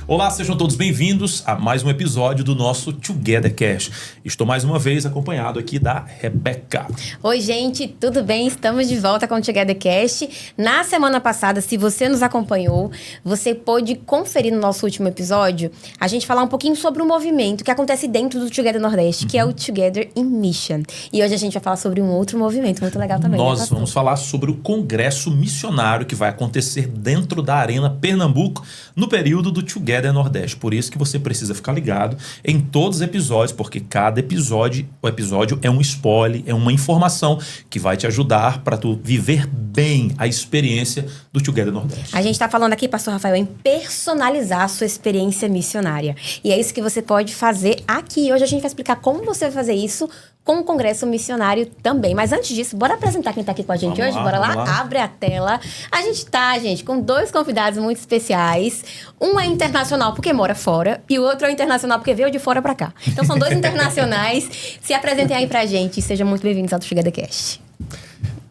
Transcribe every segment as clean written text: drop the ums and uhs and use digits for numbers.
Olá, sejam todos bem-vindos a mais um episódio do nosso TogetherCast. Estou mais uma vez acompanhado aqui da Rebeca. Oi, gente, tudo bem? Estamos de volta com o TogetherCast. Na semana passada, se você nos acompanhou, você pôde conferir no nosso último episódio a gente falar um pouquinho sobre um movimento que acontece dentro do Together Nordeste, que é o Together in Mission. E hoje a gente vai falar sobre um outro movimento muito legal também. Nós vamos falar sobre o Congresso Missionário que vai acontecer dentro da Arena Pernambuco no período do Together Nordeste. Por isso que você precisa ficar ligado em todos os episódios, porque cada episódio, o episódio é um spoiler, é uma informação que vai te ajudar para tu viver bem a experiência do Together Nordeste. A gente está falando aqui, Pastor Rafael, em personalizar a sua experiência missionária. E é isso que você pode fazer aqui. Hoje a gente vai explicar como você vai fazer isso com o Congresso Missionário também. Mas antes disso, bora apresentar quem está aqui com a gente hoje? Bora lá, abre a tela. A gente tá, gente, com dois convidados muito especiais. Um é internacional porque mora fora e o outro é internacional porque veio de fora para cá. Então são dois internacionais. Se apresentem aí pra gente e sejam muito bem-vindos ao TogetherCast.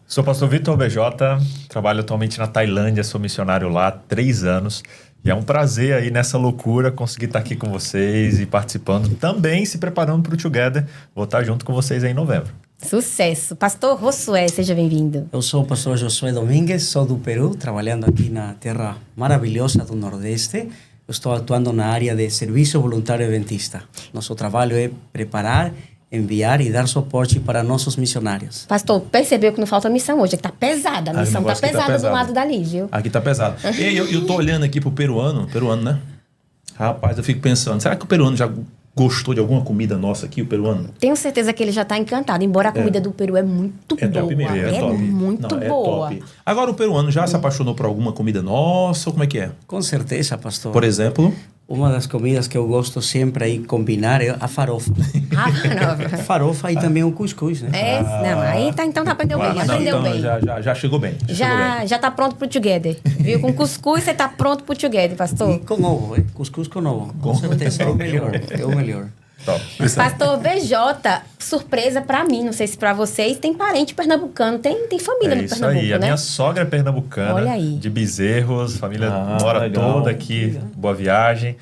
Sou o pastor Vitor BJ, trabalho atualmente na Tailândia, sou missionário lá há 3 anos. E é um prazer aí nessa loucura conseguir estar aqui com vocês e participando, também se preparando para o Together. Vou estar junto com vocês aí em novembro. Sucesso. Pastor Josué, seja bem-vindo. Eu sou o pastor Josué Domingues, sou do Peru, trabalhando aqui na terra maravilhosa do Nordeste. Eu estou atuando na área de serviço voluntário adventista. Nosso trabalho é preparar, enviar e dar suporte para nossos missionários. Pastor, percebeu que não falta missão hoje, que tá pesada. A missão tá pesada do lado dali, viu? Aqui tá pesado. E eu tô olhando aqui pro peruano, né? Rapaz, eu fico pensando, será que o peruano já gostou de alguma comida nossa aqui, o peruano? Tenho certeza que ele já tá encantado, embora a comida do Peru é muito boa. Top mesmo, é top. muito boa. Top. Agora, o peruano já se apaixonou por alguma comida nossa ou como é que é? Com certeza, pastor. Por exemplo? Uma das comidas que eu gosto sempre aí combinar é a farofa. Não. Farofa e também o cuscuz, né? Não, aí tá, então aprendeu bem, aprendeu bem. Já chegou bem. Já tá pronto pro Together. Viu? Com cuscuz você tá pronto pro Together, pastor. E com ovo, hein? Cuscuz com ovo. Com certeza é o melhor. É o melhor. Top. Pastor BJ, surpresa pra mim, não sei se pra vocês, tem parente pernambucano, tem família no Pernambuco, aí. né? A minha sogra é pernambucana, Olha aí. de Bezerros, família mora legal. toda aqui, Boa Viagem.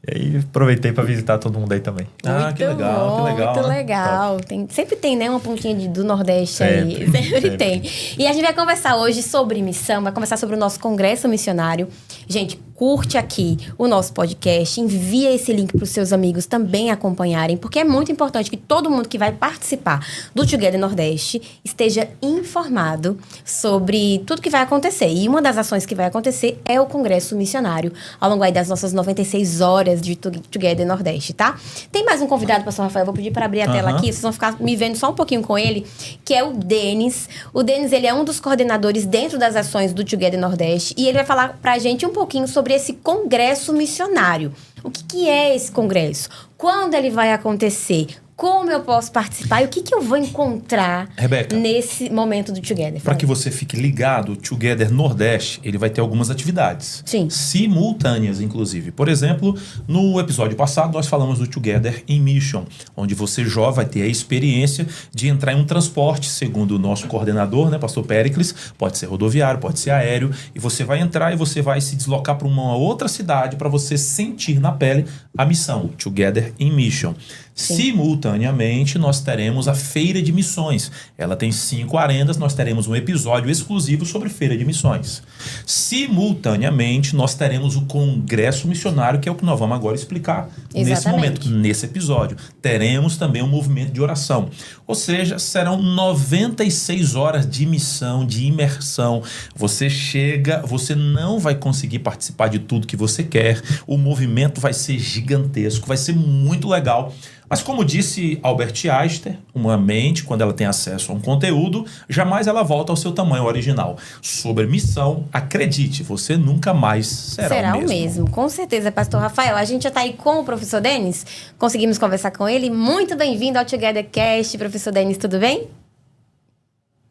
E aí aproveitei para visitar todo mundo aí também. Que legal, que legal. Muito né? legal. Sempre tem, né, uma pontinha do Nordeste aí. Sempre tem. E a gente vai conversar hoje sobre missão, vai conversar sobre o nosso Congresso Missionário. Gente, curte aqui o nosso podcast, envia esse link para os seus amigos também acompanharem, porque é muito importante que todo mundo que vai participar do Together Nordeste esteja informado sobre tudo que vai acontecer. E uma das ações que vai acontecer é o Congresso Missionário, ao longo aí das nossas 96 horas de Together Nordeste, tá? Tem mais um convidado, pastor Rafael, eu vou pedir para abrir a tela aqui, vocês vão ficar me vendo só um pouquinho com ele, que é o Denis. O Denis, ele é um dos coordenadores dentro das ações do Together Nordeste e ele vai falar pra gente um pouquinho sobre esse congresso missionário. O que é esse congresso? Quando ele vai acontecer? Como eu posso participar? E o que eu vou encontrar, Rebeca, nesse momento do Together? para que você fique ligado, o Together Nordeste, ele vai ter algumas atividades. Sim. Simultâneas, inclusive. Por exemplo, no episódio passado, nós falamos do Together in Mission, onde você já vai ter a experiência de entrar em um transporte, segundo o nosso coordenador, né, pastor Péricles, pode ser rodoviário, pode ser aéreo, e você vai entrar e você vai se deslocar para uma outra cidade para você sentir na pele a missão, Together in Mission. Sim. Simultaneamente, nós teremos a Feira de Missões. Ela tem 5 arenas, nós teremos um episódio exclusivo sobre Feira de Missões. Simultaneamente, nós teremos o Congresso Missionário, que é o que nós vamos agora explicar nesse momento, nesse episódio. Teremos também um movimento de oração. Ou seja, serão 96 horas de missão, de imersão. Você chega, você não vai conseguir participar de tudo que você quer. O movimento vai ser gigantesco, vai ser muito legal. Mas como disse Albert Einstein, uma mente, quando ela tem acesso a um conteúdo, jamais ela volta ao seu tamanho original. Sobre missão, acredite, você nunca mais será o mesmo. Com certeza, pastor Rafael. A gente já está aí com o professor Denis, conseguimos conversar com ele. Muito bem-vindo ao TogetherCast, professor Denis, tudo bem?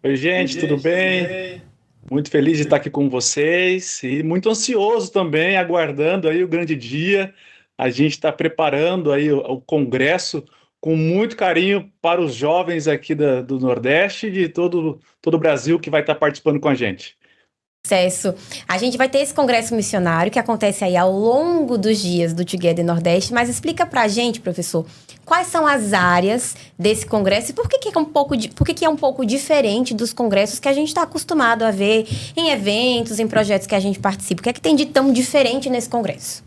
Oi, gente, tudo bem? Muito feliz de estar aqui com vocês e muito ansioso também, aguardando aí o grande dia. A gente está preparando aí o congresso com muito carinho para os jovens aqui do Nordeste e de todo o Brasil que vai estar participando com a gente. Sucesso. A gente vai ter esse congresso missionário que acontece aí ao longo dos dias do Together Nordeste, mas explica pra gente, professor, quais são as áreas desse congresso e por que que é um pouco diferente dos congressos que a gente está acostumado a ver em eventos, em projetos que a gente participa. O que é que tem de tão diferente nesse congresso?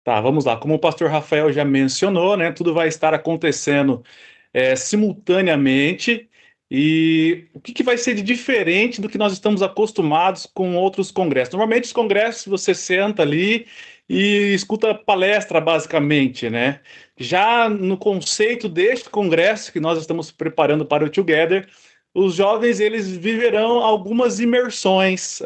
Tá, vamos lá. Como o pastor Rafael já mencionou, né, tudo vai estar acontecendo simultaneamente. E o que vai ser de diferente do que nós estamos acostumados com outros congressos? Normalmente, os congressos, você senta ali e escuta palestra, basicamente, né? Já no conceito deste congresso que nós estamos preparando para o Together, os jovens eles viverão algumas imersões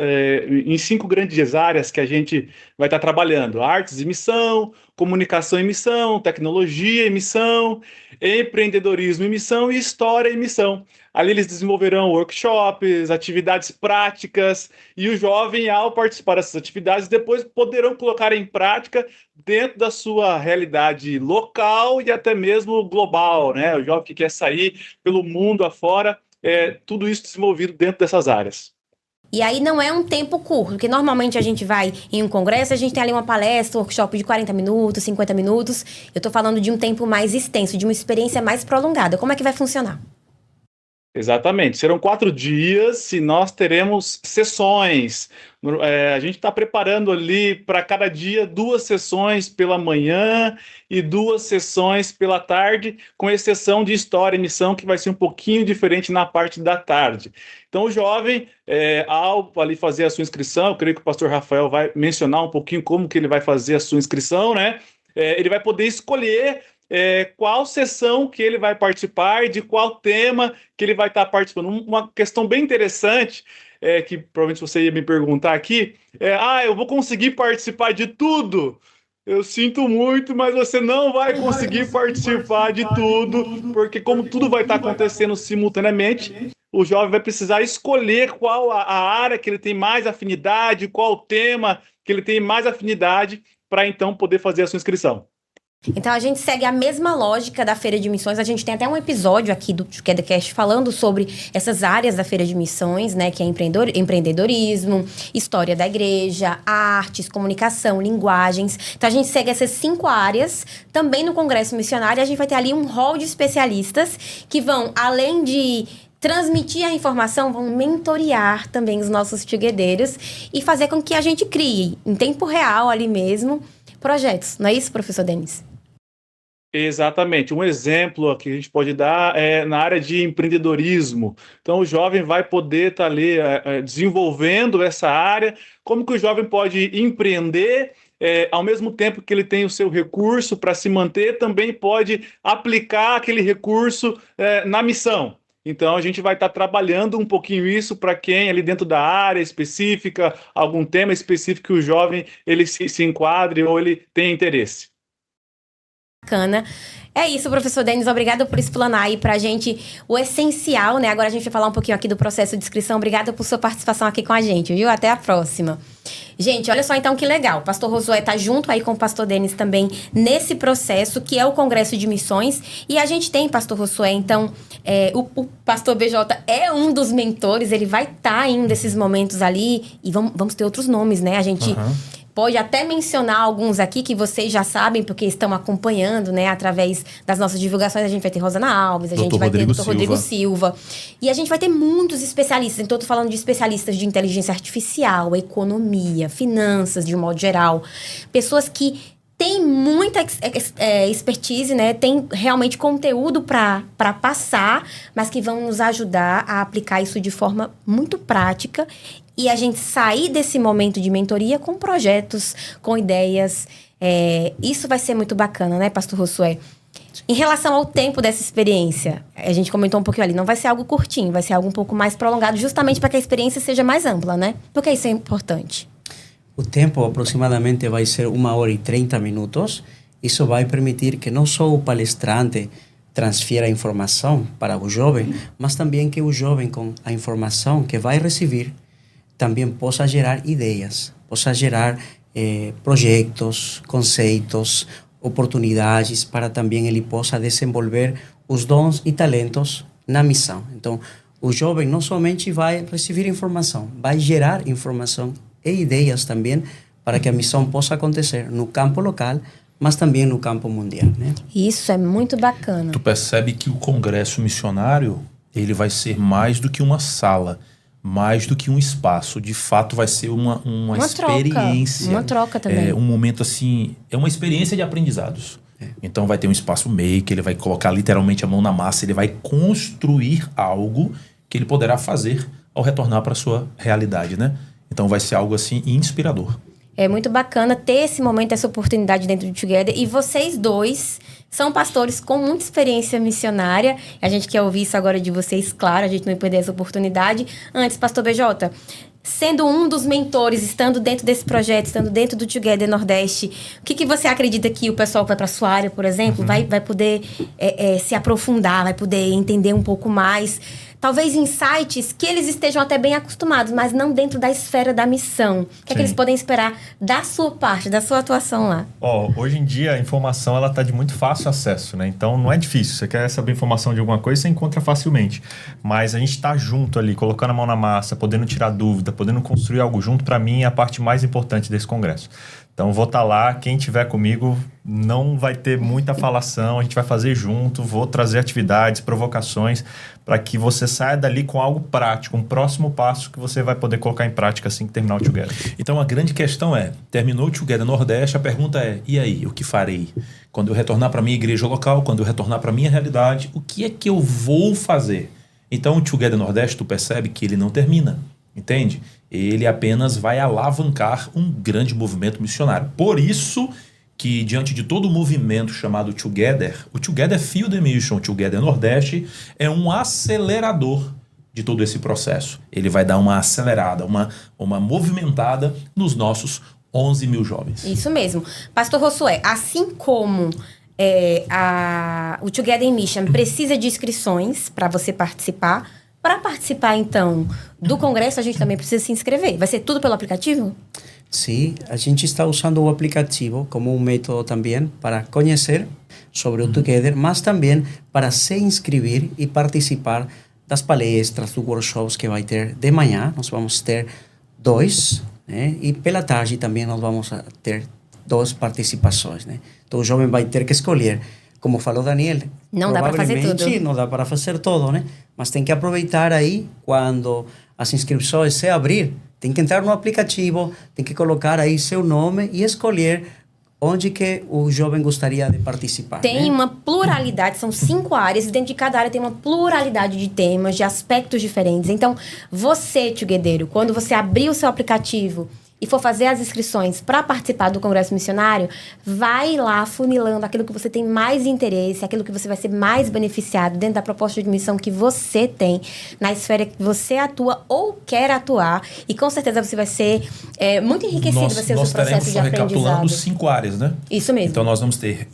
em 5 grandes áreas que a gente vai estar trabalhando: artes e missão, comunicação e missão, tecnologia e missão, empreendedorismo e missão e história e missão. Ali eles desenvolverão workshops, atividades práticas, e o jovem, ao participar dessas atividades, depois poderão colocar em prática dentro da sua realidade local e até mesmo global, né? O jovem que quer sair pelo mundo afora, tudo isso desenvolvido dentro dessas áreas. E aí não é um tempo curto, porque normalmente a gente vai em um congresso, a gente tem ali uma palestra, um workshop de 40 minutos, 50 minutos. Eu tô falando de um tempo mais extenso, de uma experiência mais prolongada. Como é que vai funcionar? Exatamente, serão 4 dias e nós teremos sessões. A gente está preparando ali para cada dia 2 sessões pela manhã e 2 sessões pela tarde, com exceção de história e missão, que vai ser um pouquinho diferente na parte da tarde. Então, o jovem, ao ali fazer a sua inscrição, eu creio que o pastor Rafael vai mencionar um pouquinho como que ele vai fazer a sua inscrição, né? Ele vai poder escolher qual sessão que ele vai participar, de qual tema que ele vai estar participando. Uma questão bem interessante, que provavelmente você ia me perguntar aqui, eu vou conseguir participar de tudo? Eu sinto muito, mas você não vai conseguir participar de tudo, porque como tudo vai estar acontecendo simultaneamente, o jovem vai precisar escolher qual a área que ele tem mais afinidade, qual o tema que ele tem mais afinidade, para então poder fazer a sua inscrição. Então, a gente segue a mesma lógica da Feira de Missões. A gente tem até um episódio aqui do Togethercast falando sobre essas áreas da Feira de Missões, né? Que é empreendedorismo, história da igreja, artes, comunicação, linguagens. Então, a gente segue essas 5 áreas. Também no Congresso Missionário, a gente vai ter ali um hall de especialistas que vão, além de transmitir a informação, vão mentorear também os nossos togetherers e fazer com que a gente crie, em tempo real ali mesmo, projetos. Não é isso, professor Denis? Exatamente. Um exemplo que a gente pode dar é na área de empreendedorismo. Então, o jovem vai poder estar ali desenvolvendo essa área. Como que o jovem pode empreender, ao mesmo tempo que ele tem o seu recurso para se manter, também pode aplicar aquele recurso na missão. Então, a gente vai estar trabalhando um pouquinho isso para quem ali dentro da área específica, algum tema específico que o jovem ele se enquadre ou ele tem interesse. Bacana. É isso, professor Denis. Obrigada por explanar aí pra gente o essencial, né? Agora a gente vai falar um pouquinho aqui do processo de inscrição. Obrigada por sua participação aqui com a gente, viu? Até a próxima. Gente, olha só então que legal. O pastor Josué tá junto aí com o pastor Denis também nesse processo, que é o Congresso de Missões. E a gente tem, pastor Josué, então, o pastor BJ é um dos mentores, ele vai estar em um desses momentos ali. E vamos ter outros nomes, né? A gente pode até mencionar alguns aqui que vocês já sabem, porque estão acompanhando, né? Através das nossas divulgações, a gente vai ter Rosana Alves, a gente vai ter Dr. Rodrigo Silva. E a gente vai ter muitos especialistas. Então, eu tô falando de especialistas de inteligência artificial, economia, finanças, de um modo geral. Pessoas que têm muita expertise, né? Tem realmente conteúdo para passar, mas que vão nos ajudar a aplicar isso de forma muito prática e a gente sair desse momento de mentoria com projetos, com ideias. Isso vai ser muito bacana, né, pastor Josué? Em relação ao tempo dessa experiência, a gente comentou um pouquinho ali, não vai ser algo curtinho, vai ser algo um pouco mais prolongado, justamente para que a experiência seja mais ampla, né? Porque isso é importante. O tempo aproximadamente vai ser 1h30. Isso vai permitir que não só o palestrante transfiera a informação para o jovem, mas também que o jovem, com a informação que vai receber, também possa gerar ideias, possa gerar projetos, conceitos, oportunidades para também ele possa desenvolver os dons e talentos na missão. Então, o jovem não somente vai receber informação, vai gerar informação e ideias também para que a missão possa acontecer no campo local, mas também no campo mundial, né? Isso é muito bacana. Tu percebe que o congresso missionário, ele vai ser mais do que uma sala, mais do que um espaço. De fato, vai ser uma experiência. Uma troca também. É um momento assim, é uma experiência de aprendizados. Então vai ter um espaço maker, ele vai colocar literalmente a mão na massa, ele vai construir algo que ele poderá fazer ao retornar para a sua realidade, né? Então vai ser algo assim inspirador. É muito bacana ter esse momento, essa oportunidade dentro do Together. E vocês dois são pastores com muita experiência missionária. A gente quer ouvir isso agora de vocês, claro. A gente não vai perder essa oportunidade. Antes, pastor BJ, sendo um dos mentores, estando dentro desse projeto, estando dentro do Together Nordeste, o que você acredita que o pessoal que vai para a sua área, por exemplo, vai poder se aprofundar, vai poder entender um pouco mais? Talvez insights que eles estejam até bem acostumados, mas não dentro da esfera da missão. O que é que eles podem esperar da sua parte, da sua atuação lá? Hoje em dia a informação ela tá de muito fácil acesso, né? Então não é difícil. Você quer saber informação de alguma coisa, você encontra facilmente. Mas a gente tá junto ali, colocando a mão na massa, podendo tirar dúvida, podendo construir algo junto, para mim é a parte mais importante desse congresso. Então vou estar lá, quem tiver comigo não vai ter muita falação, a gente vai fazer junto, vou trazer atividades, provocações, para que você saia dali com algo prático, um próximo passo que você vai poder colocar em prática assim que terminar o Together. Então a grande questão é, terminou o Together Nordeste, a pergunta é, e aí, o que farei? Quando eu retornar para a minha igreja local, quando eu retornar para a minha realidade, o que é que eu vou fazer? Então o Together Nordeste, tu percebe que ele não termina, entende? Ele apenas vai alavancar um grande movimento missionário. Por isso que, diante de todo o movimento chamado Together, o Together Field Mission, o Together Nordeste, é um acelerador de todo esse processo. Ele vai dar uma acelerada, uma movimentada nos nossos 11 mil jovens. Isso mesmo. Pastor Josué, assim como o Together Mission precisa de inscrições para você participar, para participar, então, do congresso, a gente também precisa se inscrever. Vai ser tudo pelo aplicativo? Sim, a gente está usando o aplicativo como um método também para conhecer sobre o Together, mas também para se inscrever e participar das palestras, dos workshops que vai ter de manhã. Nós vamos ter 2, né? E pela tarde também nós vamos ter 2 participações, né? Então o jovem vai ter que escolher. Como falou Daniel, não dá para fazer tudo. Não dá para fazer tudo, né? Mas tem que aproveitar aí quando as inscrições se abrir, tem que entrar no aplicativo, tem que colocar aí seu nome e escolher onde que o jovem gostaria de participar. Tem uma pluralidade, são 5 áreas, e dentro de cada área tem uma pluralidade de temas, de aspectos diferentes. Então, você, Together, quando você abrir o seu aplicativo e for fazer as inscrições para participar do Congresso Missionário, vai lá funilando aquilo que você tem mais interesse, aquilo que você vai ser mais beneficiado dentro da proposta de missão que você tem, na esfera que você atua ou quer atuar, e com certeza você vai ser muito enriquecido, vai ser o seu processo de aprendizado. Recapitulando 5 áreas, né? Isso mesmo. Então nós vamos ter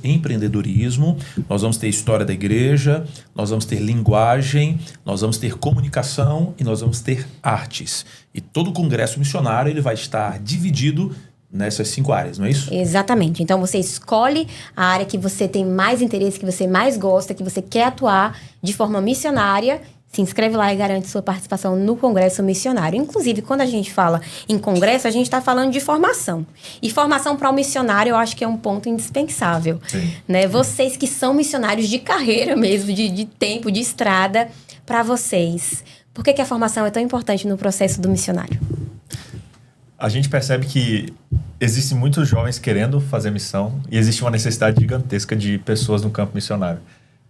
empreendedorismo, nós vamos ter história da igreja, nós vamos ter linguagem, nós vamos ter comunicação e nós vamos ter artes. E todo o congresso missionário ele vai estar dividido nessas 5 áreas, não é isso? Exatamente. Então você escolhe a área que você tem mais interesse, que você mais gosta, que você quer atuar de forma missionária. Se inscreve lá e garante sua participação no Congresso Missionário. Inclusive, quando a gente fala em congresso, a gente está falando de formação. E formação para o missionário, eu acho que é um ponto indispensável. Sim. Né? Vocês que são missionários de carreira mesmo, de tempo, de estrada, para vocês, por que a formação é tão importante no processo do missionário? A gente percebe que existem muitos jovens querendo fazer missão e existe uma necessidade gigantesca de pessoas no campo missionário.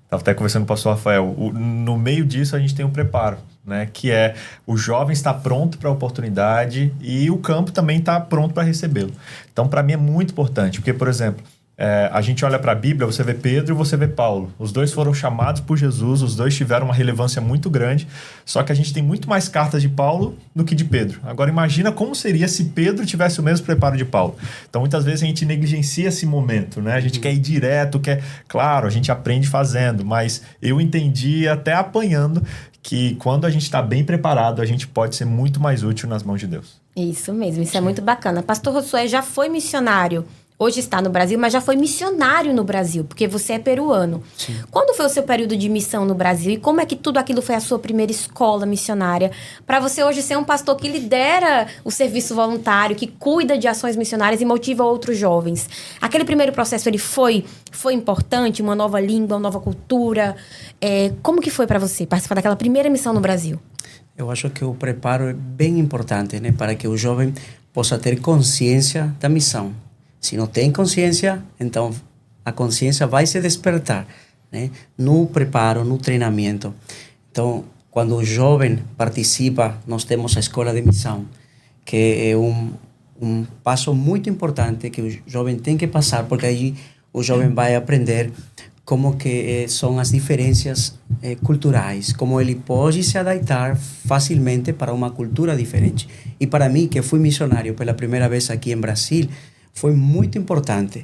Estava até conversando com o pastor Rafael. No meio disso, a gente tem um preparo, né? Que é o jovem estar pronto para a oportunidade e o campo também está pronto para recebê-lo. Então, para mim, é muito importante, porque, por exemplo, a gente olha para a Bíblia, você vê Pedro e você vê Paulo. Os dois foram chamados por Jesus, os dois tiveram uma relevância muito grande, só que a gente tem muito mais cartas de Paulo do que de Pedro. Agora imagina como seria se Pedro tivesse o mesmo preparo de Paulo. Então muitas vezes a gente negligencia esse momento, né? A gente quer ir direto, claro, a gente aprende fazendo, mas eu entendi até apanhando que quando a gente está bem preparado, a gente pode ser muito mais útil nas mãos de Deus. Isso mesmo, isso é muito bacana. Pastor Josué já foi missionário hoje está no Brasil, mas já foi missionário no Brasil, porque você é peruano. Sim. Quando foi o seu período de missão no Brasil e como é que tudo aquilo foi a sua primeira escola missionária para você hoje ser um pastor que lidera o serviço voluntário, que cuida de ações missionárias e motiva outros jovens? Aquele primeiro processo, ele foi importante? Uma nova língua, uma nova cultura? Como que foi para você participar daquela primeira missão no Brasil? Eu acho que o preparo é bem importante, né, para que o jovem possa ter consciência da missão. Se não tem consciência, então a consciência vai se despertar, né, no preparo, no treinamento. Então, quando o jovem participa, nós temos a escola de missão, que é um passo muito importante que o jovem tem que passar, porque aí o jovem vai aprender como que são as diferenças culturais, como ele pode se adaptar facilmente para uma cultura diferente. E para mim, que fui missionário pela primeira vez aqui em Brasil, foi muito importante,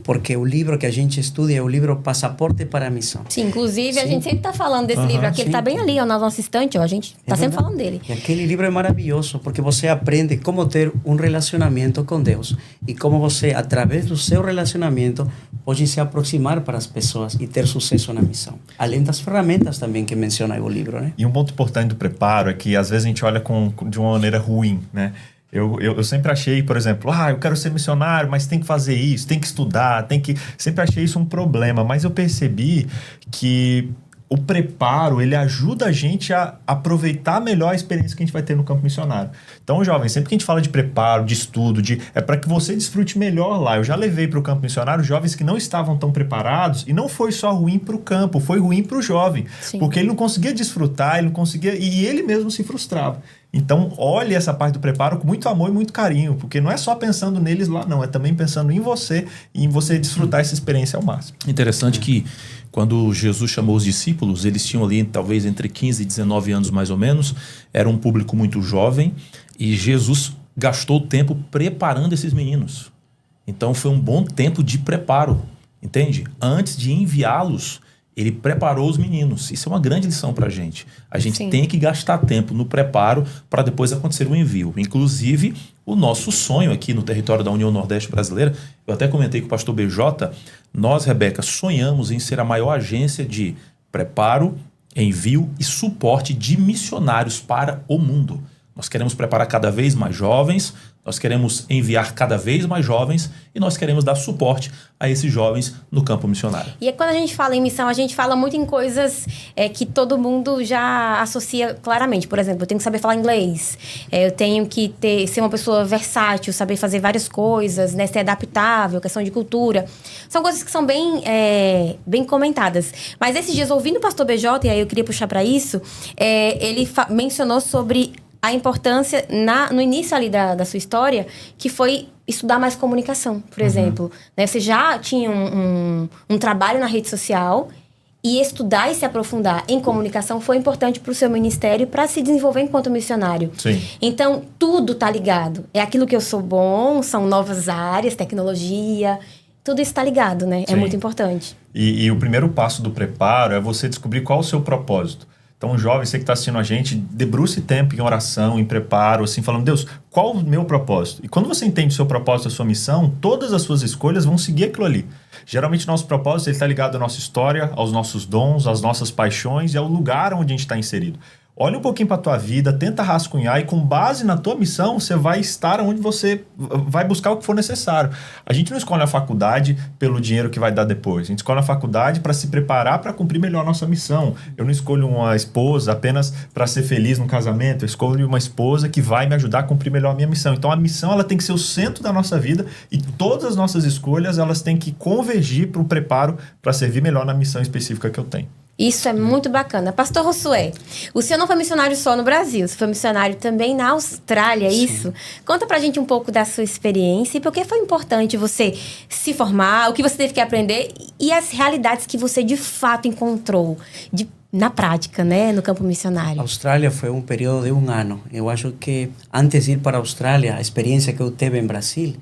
porque o livro que a gente estuda é o livro Passaporte para a Missão. Sim, inclusive a gente sempre está falando desse livro aqui, ele está bem ali, ó, na nossa estante, ó, a gente está sempre falando dele. E aquele livro é maravilhoso, porque você aprende como ter um relacionamento com Deus e como você, através do seu relacionamento, pode se aproximar para as pessoas e ter sucesso na missão. Além das ferramentas também que menciona o livro, né? E um ponto importante do preparo é que às vezes a gente olha de uma maneira ruim, né? Eu sempre achei, por exemplo, eu quero ser missionário, mas tem que fazer isso, tem que estudar, sempre achei isso um problema, mas eu percebi que o preparo, ele ajuda a gente a aproveitar melhor a experiência que a gente vai ter no campo missionário. Então, jovem, sempre que a gente fala de preparo, de estudo, é para que você desfrute melhor lá. Eu já levei para o campo missionário jovens que não estavam tão preparados e não foi só ruim para o campo, foi ruim para o jovem. Sim. Porque ele não conseguia desfrutar, ele não conseguia, e ele mesmo se frustrava. Então, olhe essa parte do preparo com muito amor e muito carinho, porque não é só pensando neles lá, não, é também pensando em você e em você desfrutar essa experiência ao máximo. Interessante que quando Jesus chamou os discípulos, eles tinham ali talvez entre 15 e 19 anos mais ou menos, era um público muito jovem e Jesus gastou tempo preparando esses meninos. Então foi um bom tempo de preparo, entende? Antes de enviá-los, ele preparou os meninos. Isso é uma grande lição para a gente. A gente Sim. tem que gastar tempo no preparo para depois acontecer o envio. Inclusive, o nosso sonho aqui no território da União Nordeste Brasileira, eu até comentei com o pastor BJ, nós, Rebeca, sonhamos em ser a maior agência de preparo, envio e suporte de missionários para o mundo. Nós queremos preparar cada vez mais jovens, nós queremos enviar cada vez mais jovens e nós queremos dar suporte a esses jovens no campo missionário. E quando a gente fala em missão, a gente fala muito em coisas que todo mundo já associa claramente. Por exemplo, eu tenho que saber falar inglês, eu tenho que ser uma pessoa versátil, saber fazer várias coisas, né, ser adaptável, questão de cultura. São coisas que são bem comentadas. Mas esses dias, ouvindo o pastor BJ, e aí eu queria puxar para isso, ele mencionou sobre a importância, no início ali da sua história, que foi estudar mais comunicação, por exemplo. Né? Você já tinha um trabalho na rede social e estudar e se aprofundar em comunicação foi importante para o seu ministério para se desenvolver enquanto missionário. Sim. Então, tudo está ligado. É aquilo que eu sou bom, são novas áreas, tecnologia, tudo isso está ligado, né? Sim. É muito importante. E o primeiro passo do preparo é você descobrir qual é o seu propósito. Então, jovem, você que está assistindo a gente, debruce tempo em oração, em preparo, assim, falando, Deus, qual o meu propósito? E quando você entende o seu propósito, a sua missão, todas as suas escolhas vão seguir aquilo ali. Geralmente, nosso propósito está ligado à nossa história, aos nossos dons, às nossas paixões e ao lugar onde a gente está inserido. Olha um pouquinho para a tua vida, tenta rascunhar e com base na tua missão, você vai estar onde você vai buscar o que for necessário. A gente não escolhe a faculdade pelo dinheiro que vai dar depois. A gente escolhe a faculdade para se preparar para cumprir melhor a nossa missão. Eu não escolho uma esposa apenas para ser feliz no casamento. Eu escolho uma esposa que vai me ajudar a cumprir melhor a minha missão. Então a missão ela tem que ser o centro da nossa vida e todas as nossas escolhas elas têm que convergir para o preparo para servir melhor na missão específica que eu tenho. Isso é muito bacana. Pastor Josué, o senhor não foi missionário só no Brasil, você foi missionário também na Austrália, é isso? Conta pra gente um pouco da sua experiência e por que foi importante você se formar, o que você teve que aprender e as realidades que você de fato encontrou na prática, né, no campo missionário. A Austrália foi um período de 1 ano. Eu acho que antes de ir para a Austrália, a experiência que eu tive em Brasil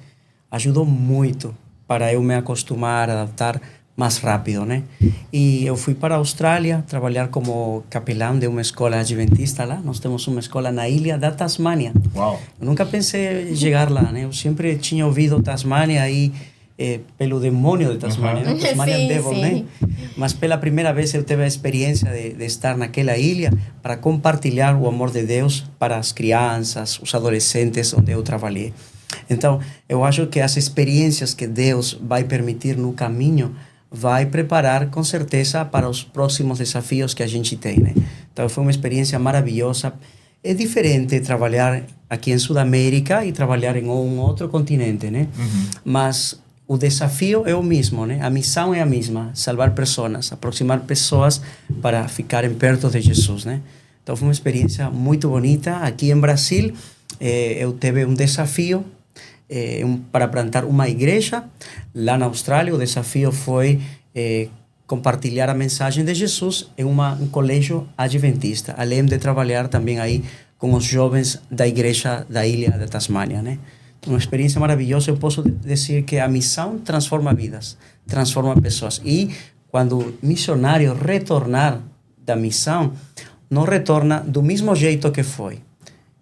ajudou muito para eu me acostumar, adaptar mais rápido, né? E eu fui para a Austrália trabalhar como capelão de uma escola adventista lá. Nós temos uma escola na ilha da Tasmânia. Uau! Eu nunca pensei em chegar lá, né? Eu sempre tinha ouvido Tasmânia e pelo demônio de Tasmânia, né? Tasmanian Sim, Devil, sim. né? Mas pela primeira vez eu tive a experiência de estar naquela ilha para compartilhar o amor de Deus para as crianças, os adolescentes onde eu trabalhei. Então, eu acho que as experiências que Deus vai permitir no caminho vai preparar com certeza para os próximos desafios que a gente tem, né? Então, foi uma experiência maravilhosa. É diferente trabalhar aqui em Sudamérica e trabalhar em um outro continente, né? Mas o desafio é o mesmo, né? A missão é a mesma, salvar pessoas, aproximar pessoas para ficarem perto de Jesus, né? Então foi uma experiência muito bonita. Aqui em Brasil, eu tive um desafio para plantar uma igreja. Lá na Austrália, o desafio foi compartilhar a mensagem de Jesus em um colégio adventista, além de trabalhar também aí com os jovens da igreja da ilha da Tasmânia, né? Uma experiência maravilhosa. Eu posso dizer que a missão transforma vidas, transforma pessoas. E quando o missionário retornar da missão, não retorna do mesmo jeito que foi.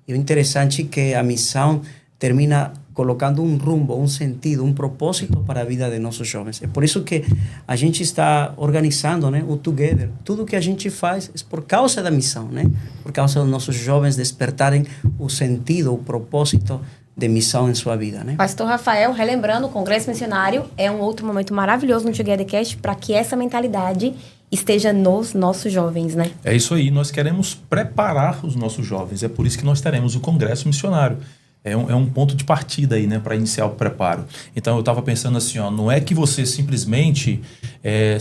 E o interessante é que a missão termina colocando um rumbo, um sentido, um propósito para a vida de nossos jovens. É por isso que a gente está organizando, né, o Together. Tudo que a gente faz é por causa da missão, né? Por causa dos nossos jovens despertarem o sentido, o propósito de missão em sua vida, né? Pastor Rafael, relembrando, o Congresso Missionário é um outro momento maravilhoso no Togethercast para que essa mentalidade esteja nos nossos jovens, né? É isso aí, nós queremos preparar os nossos jovens. É por isso que nós teremos o Congresso Missionário. É um ponto de partida aí, né, para iniciar o preparo. Então eu estava pensando assim, ó, não é que você simplesmente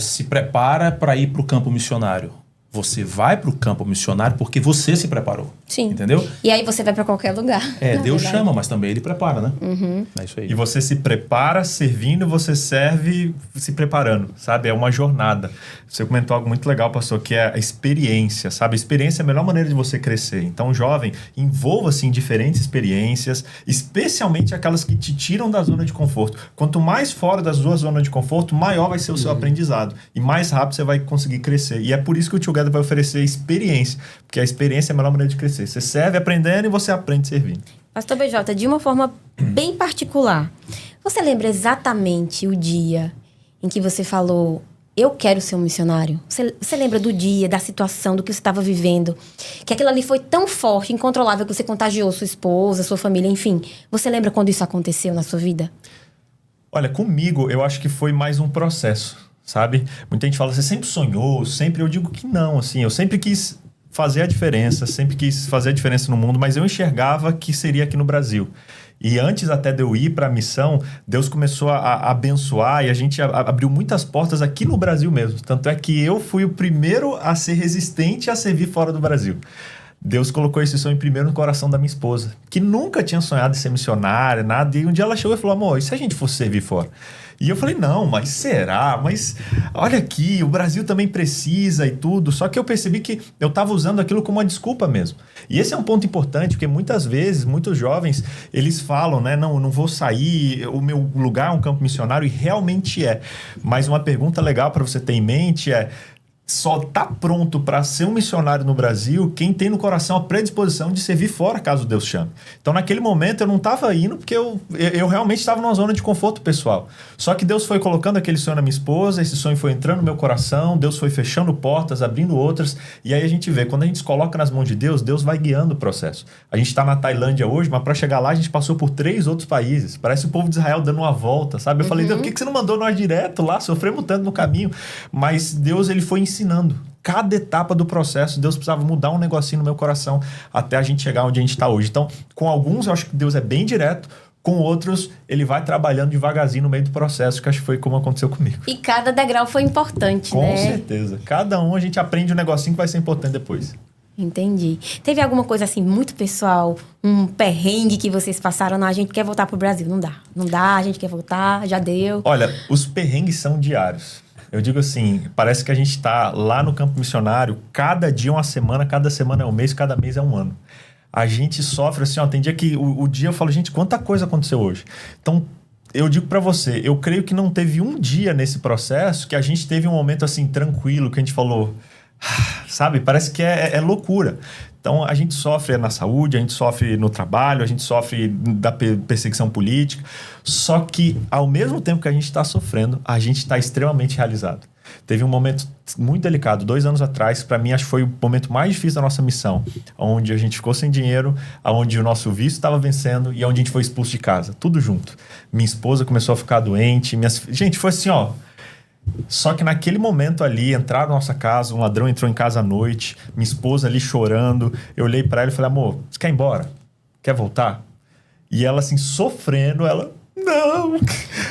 se prepara para ir para o campo missionário. Você vai para o campo missionário porque você se preparou. Sim. Entendeu? E aí você vai para qualquer lugar. Deus chama, mas também Ele prepara, né? É isso aí. E você se prepara servindo, você serve se preparando, sabe? É uma jornada. Você comentou algo muito legal, pastor, que é a experiência, sabe? A experiência é a melhor maneira de você crescer. Então, jovem, envolva-se em diferentes experiências, especialmente aquelas que te tiram da zona de conforto. Quanto mais fora da sua zona de conforto, maior vai ser o seu aprendizado. E mais rápido você vai conseguir crescer. E é por isso que o Together vai oferecer experiência, porque a experiência é a melhor maneira de crescer. Você serve aprendendo e você aprende servindo. Pastor BJ, de uma forma bem particular, você lembra exatamente o dia em que você falou, eu quero ser um missionário? Você lembra do dia, da situação, do que você estava vivendo? Que aquilo ali foi tão forte, incontrolável, que você contagiou sua esposa, sua família, enfim. Você lembra quando isso aconteceu na sua vida? Olha, comigo, eu acho que foi mais um processo, sabe? Muita gente fala, você sempre sonhou, sempre... Eu digo que não, assim, eu sempre quis fazer a diferença, sempre quis fazer a diferença no mundo, mas eu enxergava que seria aqui no Brasil. E antes até de eu ir para a missão, Deus começou a abençoar e a gente abriu muitas portas aqui no Brasil mesmo. Tanto é que eu fui o primeiro a ser resistente a servir fora do Brasil. Deus colocou esse sonho primeiro no coração da minha esposa, que nunca tinha sonhado em ser missionária, nada. E um dia ela chegou e falou, amor, e se a gente fosse servir fora? E eu falei, não, mas será? Mas olha aqui, o Brasil também precisa e tudo. Só que eu percebi que eu estava usando aquilo como uma desculpa mesmo. E esse é um ponto importante, porque muitas vezes, muitos jovens, eles falam, né? Não vou sair, o meu lugar é um campo missionário, e realmente é. Mas uma pergunta legal para você ter em mente é, só está pronto para ser um missionário no Brasil quem tem no coração a predisposição de servir fora, caso Deus chame. Então, naquele momento, eu não estava indo porque eu realmente estava numa zona de conforto pessoal. Só que Deus foi colocando aquele sonho na minha esposa, esse sonho foi entrando no meu coração, Deus foi fechando portas, abrindo outras, e aí a gente vê, quando a gente se coloca nas mãos de Deus, Deus vai guiando o processo. A gente está na Tailândia hoje, mas para chegar lá, a gente passou por 3 outros países. Parece o povo de Israel dando uma volta, sabe? Eu falei, Deus, por que você não mandou nós direto lá? Sofremos tanto no caminho. Mas Deus, ele foi ensinando. Cada etapa do processo, Deus precisava mudar um negocinho no meu coração até a gente chegar onde a gente está hoje. Então, com alguns, eu acho que Deus é bem direto. Com outros, ele vai trabalhando devagarzinho no meio do processo, que acho que foi como aconteceu comigo. E cada degrau foi importante, Com né? certeza. Cada um a gente aprende um negocinho que vai ser importante depois. Entendi. Teve alguma coisa assim muito pessoal, um perrengue que vocês passaram? Não, a gente quer voltar pro Brasil. Não dá. Não dá, a gente quer voltar, já deu. Olha, os perrengues são diários. Eu digo assim, parece que a gente está lá no campo missionário, cada dia é uma semana, cada semana é um mês, cada mês é um ano. A gente sofre assim, ó, tem dia que o dia eu falo, gente, quanta coisa aconteceu hoje. Então, eu digo para você, eu creio que não teve um dia nesse processo que a gente teve um momento assim, tranquilo, que a gente falou, sabe, parece que é loucura. Então, a gente sofre na saúde, a gente sofre no trabalho, a gente sofre da perseguição política. Só que, ao mesmo tempo que a gente está sofrendo, a gente está extremamente realizado. Teve um momento muito delicado, 2 anos atrás, para mim acho que foi o momento mais difícil da nossa missão, onde a gente ficou sem dinheiro, onde o nosso visto estava vencendo e onde a gente foi expulso de casa, tudo junto. Minha esposa começou a ficar doente, gente, foi assim, ó. Só que naquele momento ali, entraram na nossa casa, um ladrão entrou em casa à noite, minha esposa ali chorando, eu olhei para ela e falei, amor, você quer ir embora? Quer voltar? E ela assim, sofrendo, ela... Não!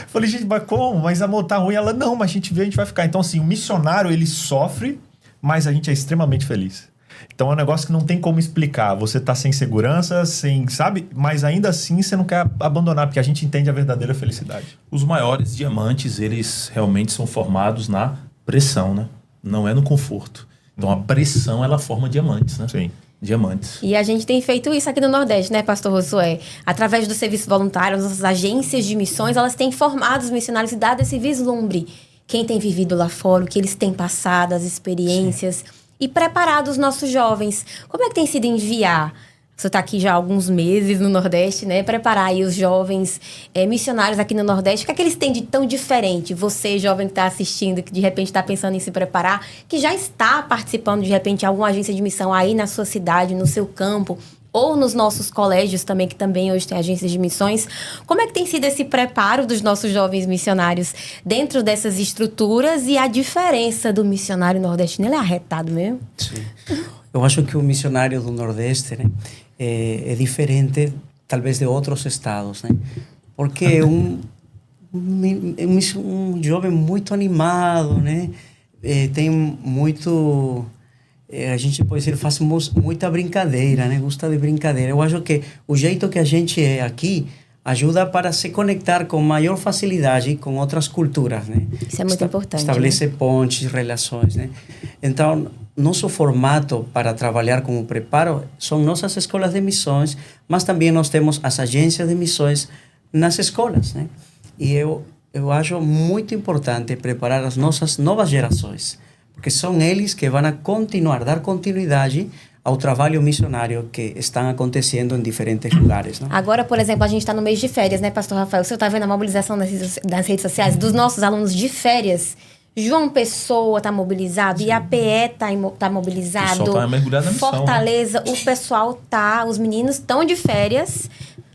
Falei, gente, mas como? Mas amor, tá ruim. Ela, não, mas a gente vê, a gente vai ficar. Então, assim, o missionário, ele sofre, mas a gente é extremamente feliz. Então, é um negócio que não tem como explicar. Você tá sem segurança, sem, sabe? Mas ainda assim, você não quer abandonar, porque a gente entende a verdadeira felicidade. Os maiores diamantes, eles realmente são formados na pressão, né? Não é no conforto. Então, a pressão, ela forma diamantes, né? Sim. Diamantes. E a gente tem feito isso aqui no Nordeste, né, Pastor Josué? Através do serviço voluntário, as nossas agências de missões, elas têm formado os missionários e dado esse vislumbre. Quem tem vivido lá fora, o que eles têm passado, as experiências. Sim. E preparado os nossos jovens. Como é que tem sido enviar? Você está aqui já há alguns meses no Nordeste, né? Preparar aí os jovens missionários aqui no Nordeste. O que é que eles têm de tão diferente? Você, jovem que está assistindo, que de repente está pensando em se preparar, que já está participando de repente de alguma agência de missão aí na sua cidade, no seu campo, ou nos nossos colégios também, que também hoje tem agências de missões. Como é que tem sido esse preparo dos nossos jovens missionários dentro dessas estruturas e a diferença do missionário nordestino? Ele é arretado mesmo? Sim. Eu acho que o missionário do Nordeste, né, é diferente, talvez, de outros estados, né? Porque é um jovem muito animado, né? Tem muito... a gente pode dizer, fazemos muita brincadeira, né? Gosta de brincadeira. Eu acho que o jeito que a gente é aqui ajuda para se conectar com maior facilidade com outras culturas, né? Isso é muito importante. Estabelecer, né? pontes, relações, né? Então, nosso formato para trabalhar como preparo são nossas escolas de missões, mas também nós temos as agências de missões nas escolas, né? E eu acho muito importante preparar as nossas novas gerações, porque são eles que vão dar continuidade ao trabalho missionário que está acontecendo em diferentes lugares. Não? Agora, por exemplo, a gente está no mês de férias, né, Pastor Rafael? O senhor está vendo a mobilização das redes sociais dos nossos alunos de férias? João Pessoa está mobilizado, Sim. IAPE está mobilizado. O pessoal está mergulhado na missão. Fortaleza, né? O pessoal tá, os meninos estão de férias,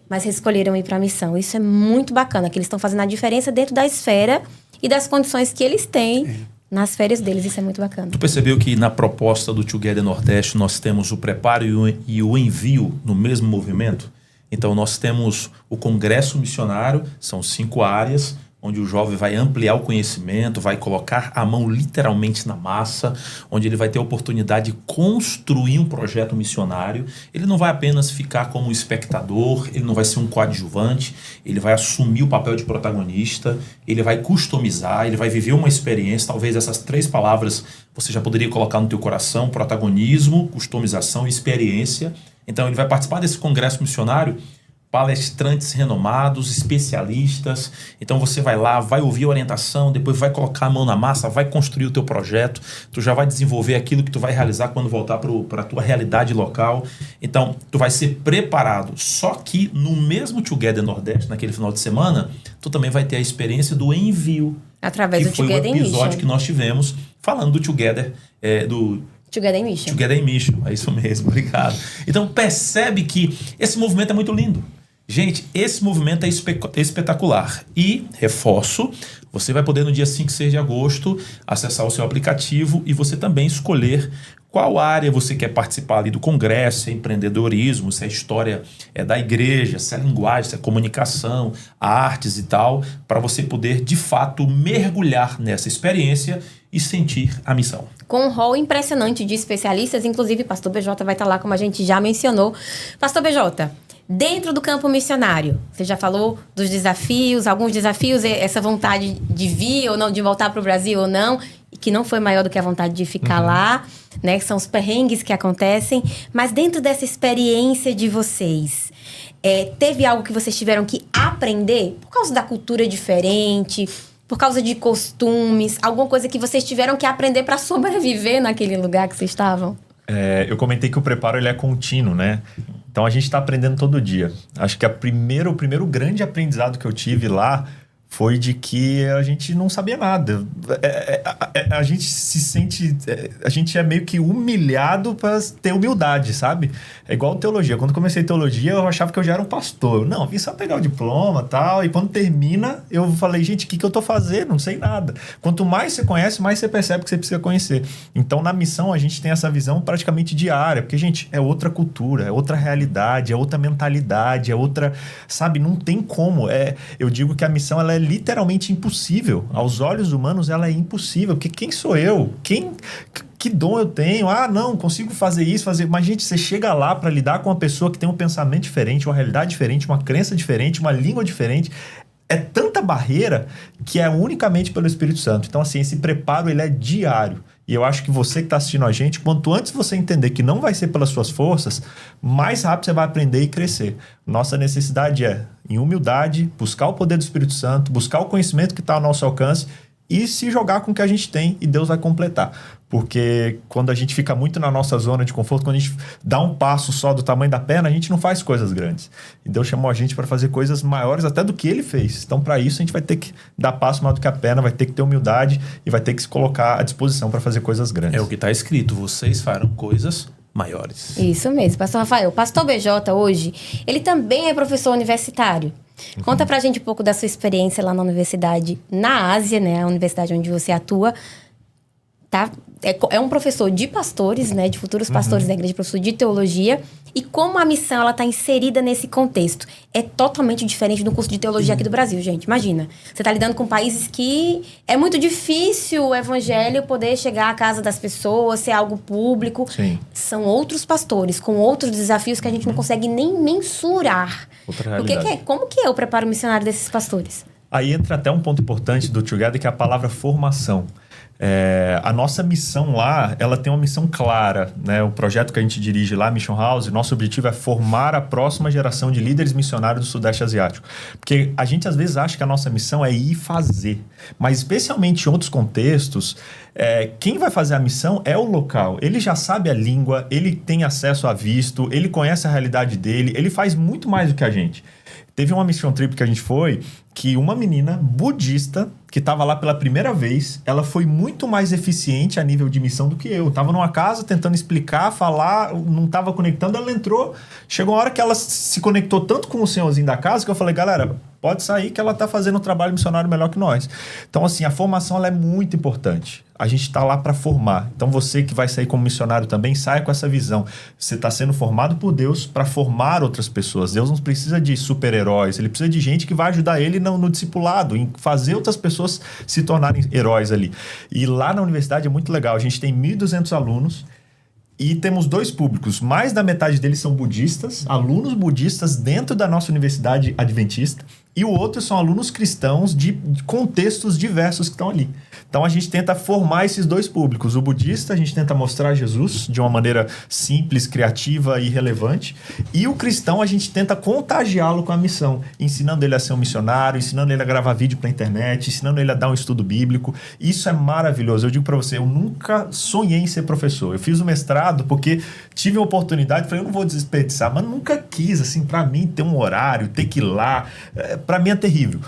mas escolheram ir para a missão. Isso é muito bacana, que eles estão fazendo a diferença dentro da esfera e das condições que eles têm nas férias deles. Isso é muito bacana. Tu percebeu que na proposta do Together Nordeste nós temos o preparo e o envio no mesmo movimento? Então nós temos o Congresso Missionário, são 5 áreas, onde o jovem vai ampliar o conhecimento, vai colocar a mão literalmente na massa, onde ele vai ter a oportunidade de construir um projeto missionário. Ele não vai apenas ficar como espectador, ele não vai ser um coadjuvante, ele vai assumir o papel de protagonista, ele vai customizar, ele vai viver uma experiência. Talvez essas 3 palavras você já poderia colocar no teu coração: protagonismo, customização e experiência. Então ele vai participar desse congresso missionário, palestrantes renomados, especialistas. Então você vai lá, vai ouvir a orientação, depois vai colocar a mão na massa, vai construir o teu projeto, tu já vai desenvolver aquilo que tu vai realizar quando voltar para a tua realidade local. Então tu vai ser preparado. Só que no mesmo Together Nordeste, naquele final de semana, tu também vai ter a experiência do envio. Através do Together foi o episódio Mission que nós tivemos falando do Together, Together Mission. Together Mission, é isso mesmo, obrigado. Então percebe que esse movimento é muito lindo. Gente, esse movimento é espetacular. E, reforço, você vai poder no dia 5 e 6 de agosto acessar o seu aplicativo e você também escolher qual área você quer participar ali do congresso, se é empreendedorismo, se é história da igreja, se é linguagem, se é comunicação, artes e tal, para você poder, de fato, mergulhar nessa experiência e sentir a missão. Com um rol impressionante de especialistas, inclusive Pastor BJ vai estar lá, como a gente já mencionou. Pastor BJ, dentro do campo missionário, você já falou dos desafios, alguns desafios, essa vontade de vir ou não, de voltar para o Brasil ou não, e que não foi maior do que a vontade de ficar lá, né? Que são os perrengues que acontecem. Mas dentro dessa experiência de vocês, teve algo que vocês tiveram que aprender por causa da cultura diferente, por causa de costumes, alguma coisa que vocês tiveram que aprender para sobreviver naquele lugar que vocês estavam? eu comentei que o preparo ele é contínuo, né? Então a gente está aprendendo todo dia. Acho que o primeiro grande aprendizado que eu tive lá foi de que a gente não sabia nada. A gente se sente... A gente é meio que humilhado para ter humildade, sabe? É igual teologia. Quando comecei teologia, eu achava que eu já era um pastor. Não, vim só pegar o diploma e tal. E quando termina, eu falei, gente, o que eu tô fazendo? Não sei nada. Quanto mais você conhece, mais você percebe que você precisa conhecer. Então, na missão, a gente tem essa visão praticamente diária. Porque, gente, é outra cultura, é outra realidade, é outra mentalidade, é outra... Sabe? Não tem como. Eu digo que a missão, ela é literalmente impossível. Aos olhos humanos, ela é impossível. Porque quem sou eu? Que dom eu tenho? Não, consigo fazer isso, fazer... Mas, gente, você chega lá para lidar com uma pessoa que tem um pensamento diferente, uma realidade diferente, uma crença diferente, uma língua diferente. É tanta barreira que é unicamente pelo Espírito Santo. Então, assim, esse preparo, ele é diário. E eu acho que você que está assistindo a gente, quanto antes você entender que não vai ser pelas suas forças, mais rápido você vai aprender e crescer. Nossa necessidade é, em humildade, buscar o poder do Espírito Santo, buscar o conhecimento que está ao nosso alcance e se jogar com o que a gente tem e Deus vai completar. Porque quando a gente fica muito na nossa zona de conforto, quando a gente dá um passo só do tamanho da perna, a gente não faz coisas grandes. E Deus chamou a gente para fazer coisas maiores até do que Ele fez. Então, para isso, a gente vai ter que dar passo maior do que a perna, vai ter que ter humildade e vai ter que se colocar à disposição para fazer coisas grandes. É o que está escrito, vocês farão coisas maiores. Isso mesmo, pastor Rafael. O pastor BJ hoje, ele também é professor universitário. Conta pra gente um pouco da sua experiência lá na universidade, na Ásia, né? A universidade onde você atua. Tá? É um professor de pastores, né? De futuros pastores da igreja, professor de teologia. E como a missão, ela tá inserida nesse contexto. É totalmente diferente do curso de teologia aqui do Brasil, gente. Imagina. Você tá lidando com países que é muito difícil o evangelho poder chegar à casa das pessoas, ser algo público. Sim. São outros pastores, com outros desafios que a gente não consegue nem mensurar. Outra realidade. Como que é o preparo missionário desses pastores? Aí entra até um ponto importante do Together, que é a palavra formação. A nossa missão lá, ela tem uma missão clara, né? O projeto que a gente dirige lá, Mission House, nosso objetivo é formar a próxima geração de líderes missionários do Sudeste Asiático. Porque a gente às vezes acha que a nossa missão é ir fazer, mas especialmente em outros contextos, quem vai fazer a missão é o local. Ele já sabe a língua, ele tem acesso a visto, ele conhece a realidade dele, ele faz muito mais do que a gente. Teve uma mission trip que a gente foi, que uma menina budista, que estava lá pela primeira vez, ela foi muito mais eficiente a nível de missão do que eu. Estava numa casa tentando explicar, falar, não estava conectando, ela entrou. Chegou uma hora que ela se conectou tanto com o senhorzinho da casa, que eu falei, galera, pode sair que ela está fazendo um trabalho missionário melhor que nós. Então, assim, a formação ela é muito importante. A gente está lá para formar. Então, você que vai sair como missionário também, saia com essa visão. Você está sendo formado por Deus para formar outras pessoas. Deus não precisa de super-heróis. Ele precisa de gente que vai ajudar ele no discipulado, em fazer outras pessoas se tornarem heróis ali. E lá na universidade é muito legal. A gente tem 1.200 alunos e temos dois públicos. Mais da metade deles são budistas, alunos budistas dentro da nossa universidade adventista. E o outro são alunos cristãos de contextos diversos que estão ali. Então, a gente tenta formar esses dois públicos. O budista, a gente tenta mostrar Jesus de uma maneira simples, criativa e relevante. E o cristão, a gente tenta contagiá-lo com a missão, ensinando ele a ser um missionário, ensinando ele a gravar vídeo para a internet, ensinando ele a dar um estudo bíblico. Isso é maravilhoso. Eu digo para você, eu nunca sonhei em ser professor. Eu fiz o mestrado porque tive a oportunidade, falei, eu não vou desperdiçar, mas nunca quis, assim, para mim, ter um horário, ter que ir lá. Para mim é terrível.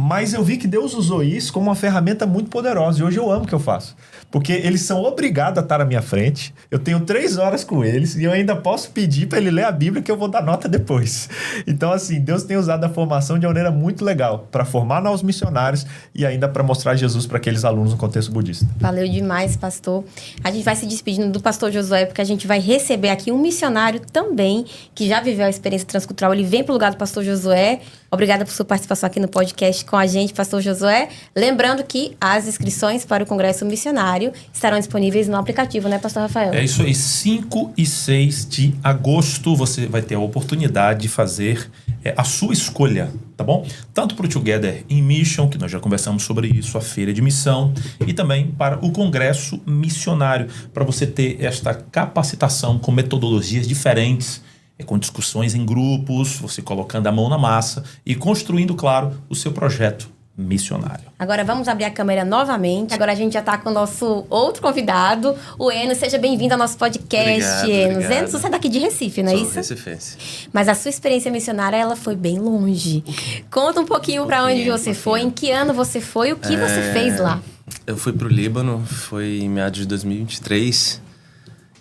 Mas eu vi que Deus usou isso como uma ferramenta muito poderosa. E hoje eu amo o que eu faço. Porque eles são obrigados a estar na minha frente. Eu tenho 3 horas com eles e eu ainda posso pedir para ele ler a Bíblia que eu vou dar nota depois. Então, assim, Deus tem usado a formação de uma maneira muito legal para formar novos missionários e ainda para mostrar Jesus para aqueles alunos no contexto budista. Valeu demais, pastor. A gente vai se despedindo do pastor Josué, porque a gente vai receber aqui um missionário também, que já viveu a experiência transcultural. Ele vem para o lugar do pastor Josué. Obrigada por sua participação aqui no podcast com a gente, pastor Josué. Lembrando que as inscrições para o Congresso Missionário estarão disponíveis no aplicativo, né, pastor Rafael? É isso aí, 5 e 6 de agosto você vai ter a oportunidade de fazer a sua escolha, tá bom? Tanto para o Together in Mission, que nós já conversamos sobre isso, a feira de missão, e também para o Congresso Missionário, para você ter esta capacitação com metodologias diferentes, com discussões em grupos, você colocando a mão na massa e construindo, claro, o seu projeto missionário. Agora vamos abrir a câmera novamente. Agora a gente já está com o nosso outro convidado, o Enos. Seja bem-vindo ao nosso podcast, Enos. Enos, você é daqui de Recife, não é isso? Recifense. Mas a sua experiência missionária, ela foi bem longe. Conta um pouquinho para onde você foi, em que ano você foi, o que você fez lá. Eu fui para o Líbano, foi em meados de 2023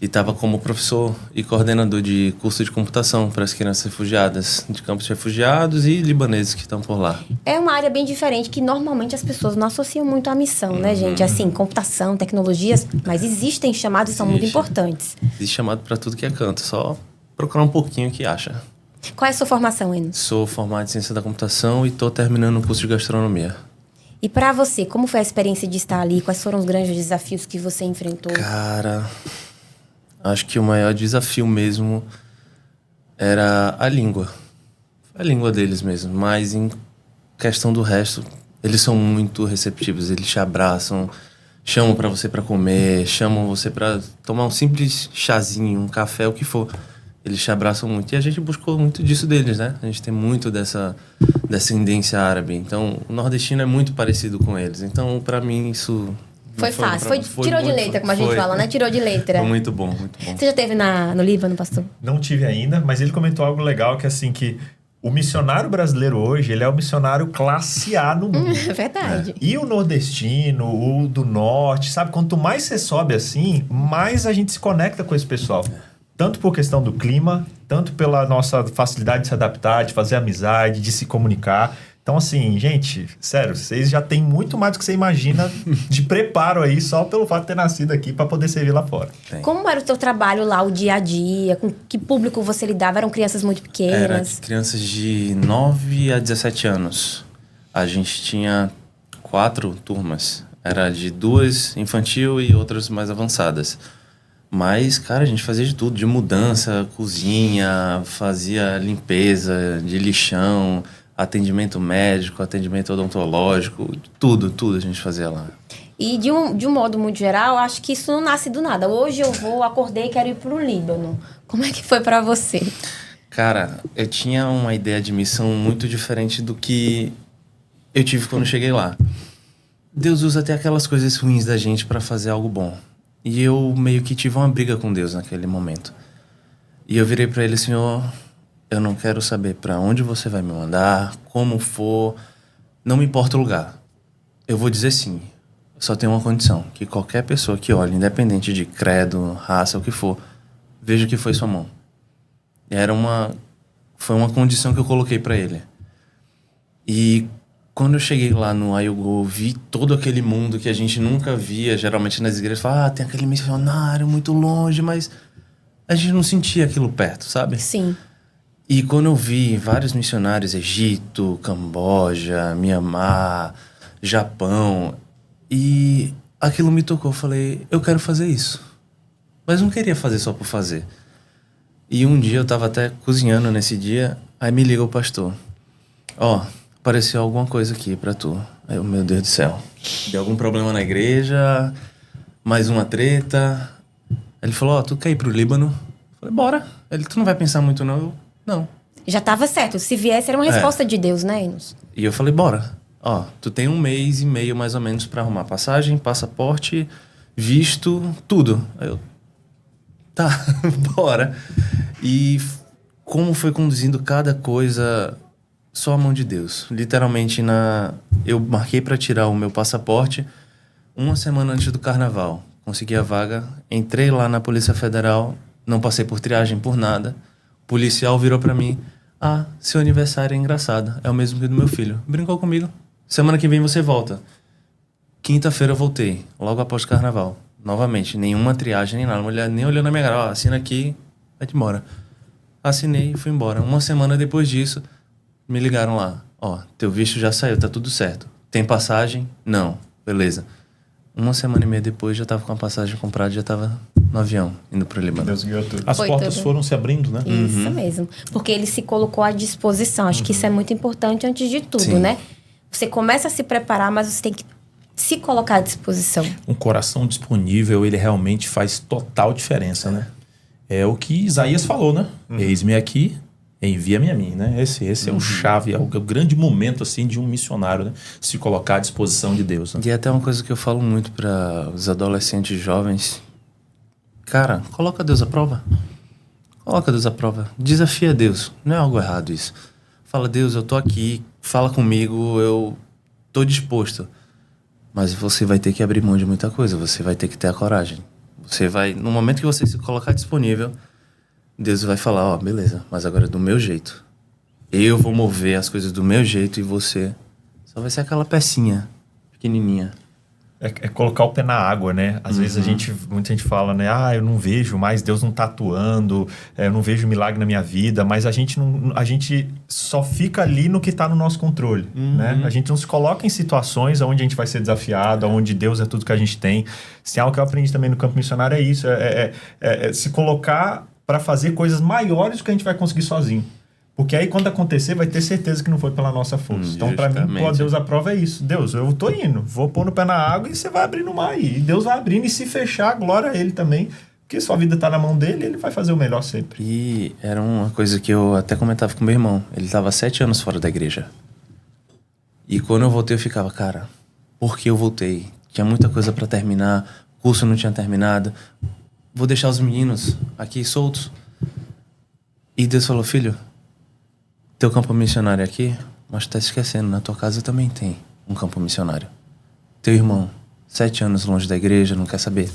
e estava como professor e coordenador de curso de computação para as crianças refugiadas, de campos de refugiados e libaneses que estão por lá. É uma área bem diferente que normalmente as pessoas não associam muito à missão, né, gente? Assim, computação, tecnologias, mas existem chamados e são muito importantes. Existe chamado para tudo que é canto, só procurar um pouquinho que acha. Qual é a sua formação, Enos? Sou formado em ciência da computação e estou terminando o curso de gastronomia. E para você, como foi a experiência de estar ali? Quais foram os grandes desafios que você enfrentou? Cara, acho que o maior desafio mesmo era a língua. A língua deles mesmo. Mas em questão do resto, eles são muito receptivos. Eles te abraçam, chamam pra você pra comer, chamam você pra tomar um simples chazinho, um café, o que for. Eles te abraçam muito. E a gente buscou muito disso deles, né? A gente tem muito dessa descendência árabe. Então, o nordestino é muito parecido com eles. Então, pra mim, isso... Foi fácil. Tirou de letra, como a gente fala, né? Tirou de letra. Foi muito bom, muito bom. Você já esteve no Líbano, pastor? Não tive ainda, mas ele comentou algo legal, que assim, que o missionário brasileiro hoje, ele é o missionário classe A no mundo. É verdade. E o nordestino, o do norte, sabe? Quanto mais você sobe assim, mais a gente se conecta com esse pessoal. Tanto por questão do clima, tanto pela nossa facilidade de se adaptar, de fazer amizade, de se comunicar. Então, assim, gente, sério, vocês já têm muito mais do que você imagina de preparo aí, só pelo fato de ter nascido aqui para poder servir lá fora. Como era o teu trabalho lá, o dia a dia? Com que público você lidava? Eram crianças muito Era pequenas? crianças de 9 a 17 anos. A gente tinha 4 turmas. Era de 2 infantil e outras mais avançadas. Mas, cara, a gente fazia de tudo. De mudança, cozinha, fazia limpeza de lixão, atendimento médico, atendimento odontológico. Tudo a gente fazia lá. E de um modo muito geral, acho que isso não nasce do nada. Hoje eu acordei e quero ir pro Líbano. Como é que foi pra você? Cara, eu tinha uma ideia de missão muito diferente do que eu tive quando cheguei lá. Deus usa até aquelas coisas ruins da gente para fazer algo bom. E eu meio que tive uma briga com Deus naquele momento. E eu virei para ele, Senhor, eu não quero saber para onde você vai me mandar, como for, não me importa o lugar. Eu vou dizer sim. Só tenho uma condição, que qualquer pessoa que olhe, independente de credo, raça, o que for, veja que foi sua mão. Foi uma condição que eu coloquei para ele. E quando eu cheguei lá no Ayugô, vi todo aquele mundo que a gente nunca via, geralmente nas igrejas, fala, tem aquele missionário muito longe, mas a gente não sentia aquilo perto, sabe? Sim. E quando eu vi vários missionários, Egito, Camboja, Mianmar, Japão, e aquilo me tocou, eu falei, eu quero fazer isso. Mas não queria fazer só por fazer. E um dia eu tava até cozinhando nesse dia, aí me liga o pastor. Apareceu alguma coisa aqui pra tu. Aí eu, meu Deus do céu. Deu algum problema na igreja, mais uma treta. Ele falou, tu quer ir pro Líbano? Eu falei, bora. Ele, tu não vai pensar muito não? Eu, não. Já estava certo. Se viesse, era uma resposta de Deus, né, Enos? E eu falei, bora. Tu tem 1 mês e meio mais ou menos pra arrumar passagem, passaporte, visto, tudo. Aí eu, tá, bora. E como foi conduzindo cada coisa, só a mão de Deus. Literalmente, eu marquei para tirar o meu passaporte 1 semana antes do carnaval. Consegui a vaga, entrei lá na Polícia Federal, não passei por triagem, por nada. O policial virou para mim, seu aniversário é engraçado, é o mesmo que o do meu filho. Brincou comigo. Semana que vem você volta. Quinta-feira eu voltei, logo após o carnaval. Novamente, nenhuma triagem, nem nada. A mulher nem olhou na minha cara, assina aqui, vai-te embora. Assinei e fui embora. 1 semana depois disso, me ligaram lá. Teu visto já saiu, tá tudo certo. Tem passagem? Não. Beleza. 1 semana e meia depois, já tava com a passagem comprada, já tava no avião, indo pro Líbano. Deus guiou tudo. As portas tudo. foram se abrindo, né? Isso mesmo. Porque ele se colocou à disposição. Acho que isso é muito importante antes de tudo, Sim. né? Você começa a se preparar, mas você tem que se colocar à disposição. Um coração disponível, ele realmente faz total diferença, né? É o que Isaías falou, né? Eis-me aqui, envia-me a mim, né? Esse é o chave, é o grande momento, assim, de um missionário, né? Se colocar à disposição de Deus. Né? E é até uma coisa que eu falo muito para os adolescentes jovens. Cara, coloca Deus à prova. Coloca Deus à prova. Desafia Deus. Não é algo errado isso. Fala, Deus, eu tô aqui, fala comigo, eu tô disposto. Mas você vai ter que abrir mão de muita coisa, você vai ter que ter a coragem. Você vai, no momento que você se colocar disponível, Deus vai falar, ó, beleza, mas agora é do meu jeito. Eu vou mover as coisas do meu jeito e você só vai ser aquela pecinha pequenininha. É colocar o pé na água, né? Às vezes muita gente fala, né? Ah, eu não vejo mais, Deus não tá atuando, eu não vejo milagre na minha vida, mas a gente só fica ali no que tá no nosso controle, né? A gente não se coloca em situações onde a gente vai ser desafiado, onde Deus é tudo que a gente tem. Se é algo que eu aprendi também no campo missionário é isso, é se colocar para fazer coisas maiores do que a gente vai conseguir sozinho. Porque aí, quando acontecer, vai ter certeza que não foi pela nossa força. Então, para mim, pôr Deus à prova é isso. Deus, eu tô indo, vou pôr no pé na água e você vai abrir no mar aí. E Deus vai abrindo e se fechar, glória a Ele também. Porque sua vida tá na mão dele, Ele vai fazer o melhor sempre. E era uma coisa que eu até comentava com meu irmão. Ele estava 7 anos fora da igreja. E quando eu voltei, eu ficava, cara, por que eu voltei? Tinha muita coisa para terminar, o curso não tinha terminado. Vou deixar os meninos aqui soltos. E Deus falou, filho, teu campo missionário aqui, mas tu tá esquecendo, na tua casa também tem um campo missionário. Teu irmão, 7 anos longe da igreja, não quer saber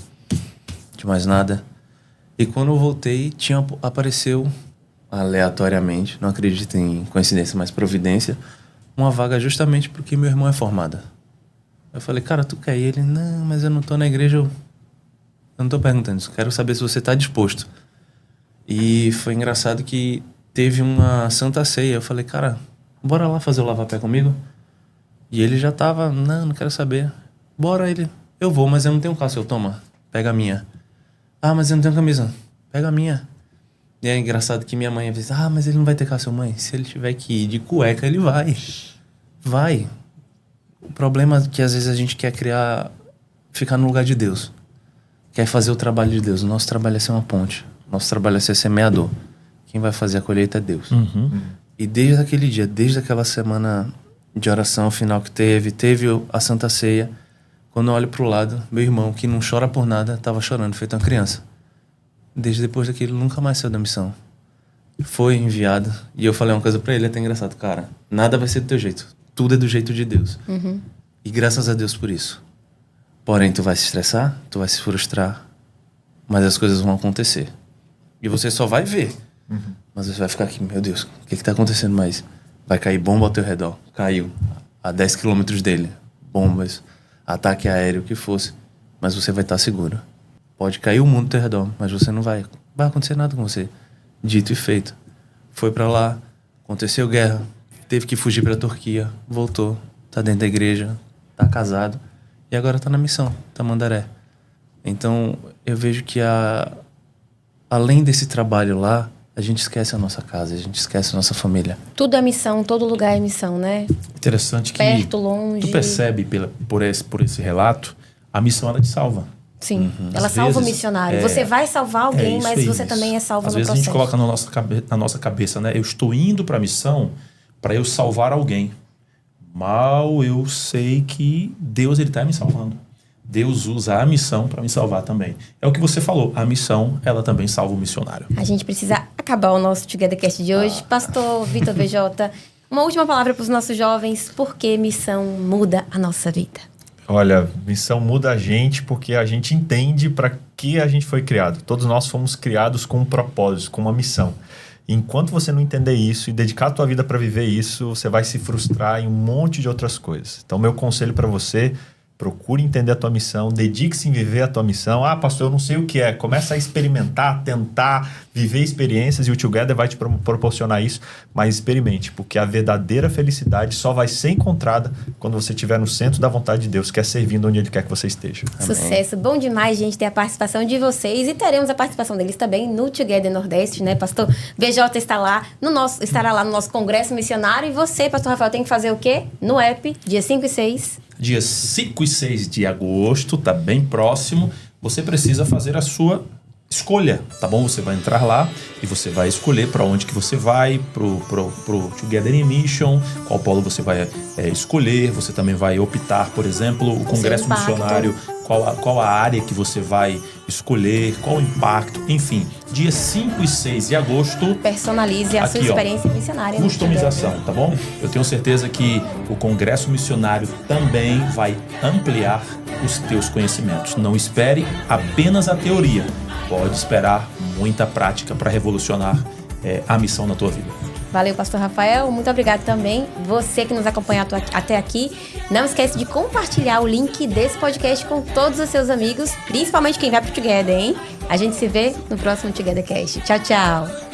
de mais nada. E quando eu voltei, apareceu aleatoriamente, não acredito em coincidência, mas providência, uma vaga justamente porque meu irmão é formado. Eu falei, cara, tu quer ir? Ele, não, mas eu não tô na igreja, eu não tô perguntando isso, quero saber se você tá disposto. E foi engraçado que teve uma Santa Ceia. Eu falei, cara, bora lá fazer o lava-pé comigo? E ele já tava, não quero saber. Bora, ele, eu vou, mas eu não tenho calça. Eu, toma, pega a minha. Ah, mas eu não tenho camisa. Pega a minha. E é engraçado que minha mãe disse, mas ele não vai ter calça. Mãe, se ele tiver que ir de cueca, ele vai. Vai. O problema é que às vezes a gente quer ficar no lugar de Deus. Quer fazer o trabalho de Deus. O nosso trabalho é ser uma ponte. O nosso trabalho é ser semeador. Quem vai fazer a colheita é Deus. E desde aquele dia, desde aquela semana de oração final que teve a Santa Ceia, quando eu olho pro lado, meu irmão, que não chora por nada, estava chorando, feito uma criança. Desde depois daquilo, nunca mais saiu da missão. Foi enviado. E eu falei uma coisa pra ele, até engraçado. Cara, nada vai ser do teu jeito. Tudo é do jeito de Deus. E graças a Deus por isso. Porém, tu vai se estressar, tu vai se frustrar, mas as coisas vão acontecer. E você só vai ver. Mas você vai ficar aqui, meu Deus, o que tá acontecendo mais? Vai cair bomba ao teu redor. Caiu a 10 quilômetros dele. Bombas, ataque aéreo, o que fosse. Mas você vai estar seguro. Pode cair o mundo ao teu redor, mas você não vai acontecer nada com você. Dito e feito. Foi pra lá, aconteceu guerra, teve que fugir pra Turquia, voltou, tá dentro da igreja, tá casado e agora tá na missão, Tamandaré. Então, eu vejo que além desse trabalho lá, a gente esquece a nossa casa, a gente esquece a nossa família. Tudo é missão, todo lugar é missão, né? Interessante que perto, longe. Tu percebe por esse relato, a missão ela te salva. Sim, ela salva o missionário. Você vai salvar alguém, mas você também é salvo no processo. Às vezes a gente coloca na nossa cabeça, né? Eu estou indo para a missão para eu salvar alguém. Mal eu sei que Deus ele está me salvando. Deus usa a missão para me salvar também. É o que você falou, a missão, ela também salva o missionário. A gente precisa acabar o nosso Togethercast de hoje. Pastor Vitor BJ, uma última palavra para os nossos jovens. Por que missão muda a nossa vida? Olha, missão muda a gente porque a gente entende para que a gente foi criado. Todos nós fomos criados com um propósito, com uma missão. Enquanto você não entender isso e dedicar a tua vida para viver isso, você vai se frustrar em um monte de outras coisas. Então, meu conselho para você, procure entender a tua missão, dedique-se em viver a tua missão. Ah, pastor, eu não sei o que é. Começa a experimentar, tentar viver experiências e o Together vai te proporcionar isso, mas experimente, porque a verdadeira felicidade só vai ser encontrada quando você estiver no centro da vontade de Deus, que é servindo onde Ele quer que você esteja. Amém. Sucesso. Bom demais, gente, ter a participação de vocês e teremos a participação deles também no Together Nordeste, né? Pastor BJ estará lá no nosso Congresso Missionário e você, Pastor Rafael, tem que fazer o quê? No app, dia 5 e 6. Dias 5 e 6 de agosto, tá bem próximo. Você precisa fazer a sua escolha, tá bom? Você vai entrar lá e você vai escolher para onde que você vai, pro Together in Mission, qual polo você vai escolher. Você também vai optar, por exemplo, o Congresso Missionário, qual a área que você vai escolher, qual o impacto, enfim. Dia 5 e 6 de agosto. Personalize a sua experiência missionária. Customização, tá bom? Eu tenho certeza que o Congresso Missionário também vai ampliar os teus conhecimentos. Não espere apenas a teoria. Pode esperar muita prática para revolucionar a missão na tua vida. Valeu, Pastor Rafael. Muito obrigado também. Você que nos acompanha até aqui. Não esquece de compartilhar o link desse podcast com todos os seus amigos, principalmente quem vai pro Together, hein? A gente se vê no próximo Togethercast. Tchau, tchau.